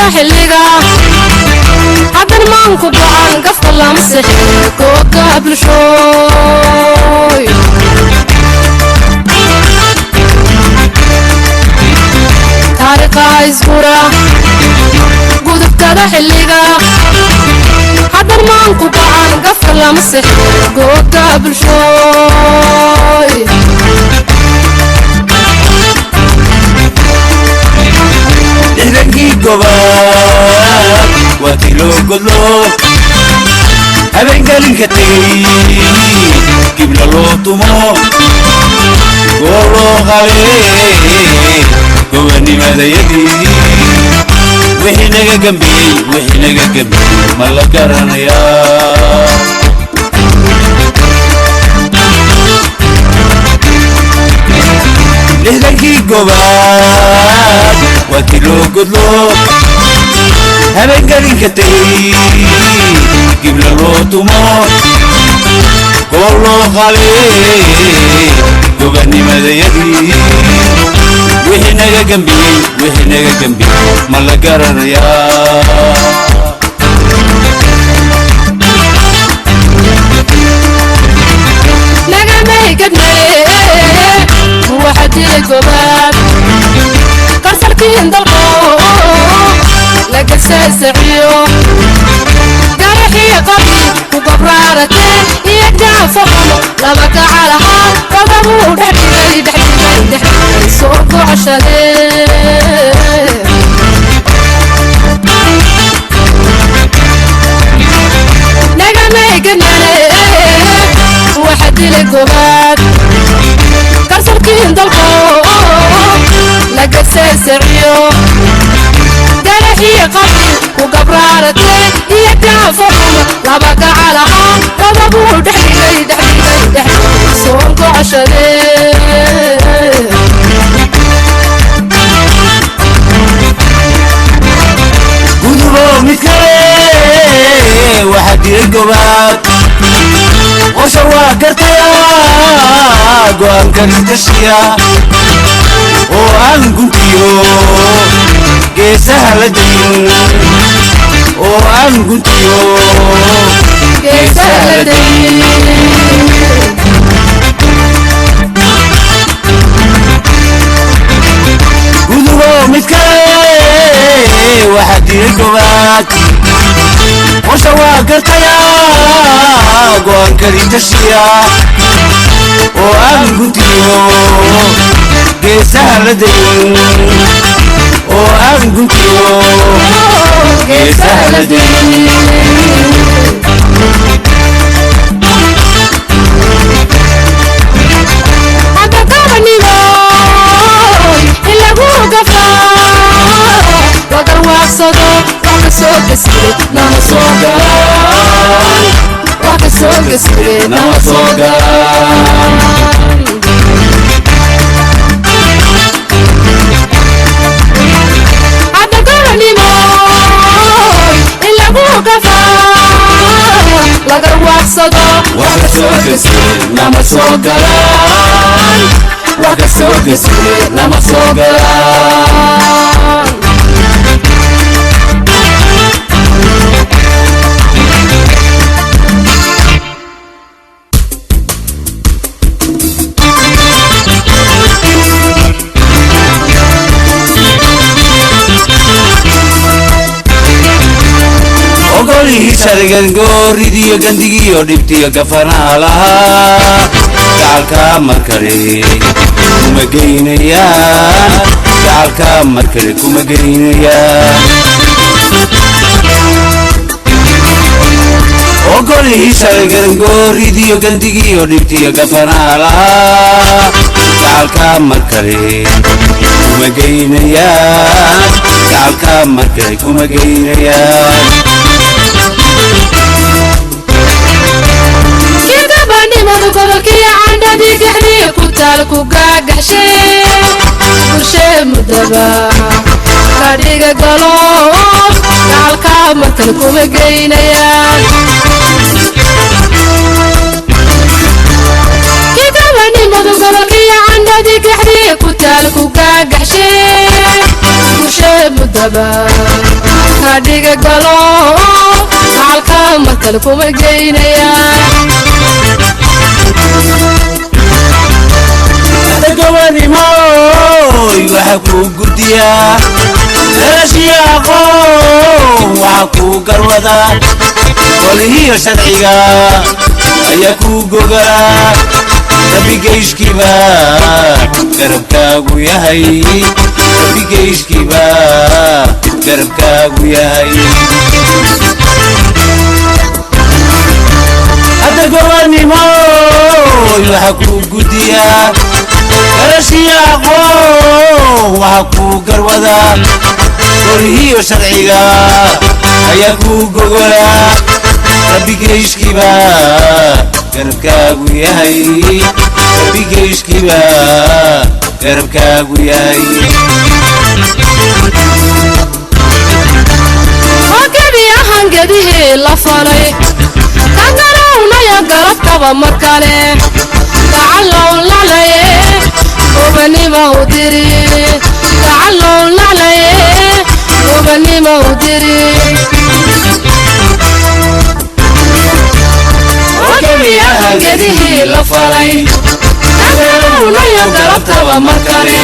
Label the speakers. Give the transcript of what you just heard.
Speaker 1: حلقة عبر مانكو بعان قفط الله مسحي كوكا بلشوي تاريخها يزبورا قودب كذا حلقة عبر مانكو بعان قفط الله مسحي كوكا بلشوي
Speaker 2: إذنكي قباب واتلو قلو أبين قالين كتي قبل اللوطمو قولو غالي قواني ماذا يدي وحينك جنبي مالا قرانا يا لهلكي قباب واتلو قدلو هبين قرين كتي قبل اللوطمو قولو خالي قبني ماذا يدي وحينك جنبي مالا قرانا يا
Speaker 1: القباب كسرتين ضلقو لقى سعيو قرحي قبي وقبرارتي يقدع فقمو لبك على حال قبرو دحدي سوق عشادي نقمي قنالي واحد القباب كسرتين ضلقو لقى سعيو قرحي قبي وقبرارتي يقدع فقمو لبك على حال قبرو دحدي سوق عشادي
Speaker 2: واحد القباب وشوا قرطيا قوان كان تشيا وان قلتيو قيسها لدين وان قلتيو قيسها لدين قدروا متكاي واحد القباب وشوا قرطيا قوان كان تشيا وان قلتيو قيسها لدين وان قلتيو قيسها لدين nama soga adagara nimoy ila bugafa lagar waxsado waxa soga nama soga waxa soga nama soga شرقن قورديو قندقيو دبتيو قفنا لها قالكا مركري كما قينيان قالكا مركري كما قينيان وقولي شرقن قورديو قندقيو دبتيو قفنا لها قالكا مركري كما قينيان قالكا مركري كما قينيان
Speaker 1: gobolkii candhadii gaxdii ku taal ku gaagaxshay bulshee mudaba kadhiga galo gacalka markan kuma geynayaan kidabanimadu gobolkii candhadii gaxdii ku taal ku gaagaxshay bulshee mudaba kadhiga galo halka markale kuma geynaya
Speaker 2: gabadhi mooy waxa ku gurdiya darashiyaaqo waxa ku garwada qolihiyo sharciga ayaa ku gogala nabigeyshkiiba garabkaagu yahay nabigeyshkiiba garabkaagu yahay hadda gabadhi mooy waxa ku gurdiya darashiyaaqo waxa ku garwada qolihiyo sharciga ayaa ku gogola nabigeyshkiiba garabkaagu yahay nabigeyshkiiba garabkaagu yahay
Speaker 1: gebi ahaan gedihii la falay kagarawnaya garabkaba mar kale gacalow lalaye gobanima u diri gacalow lalaye gobanima u diri gebi ahaan gedihii la falay kagarawnaya garabkaba mar kale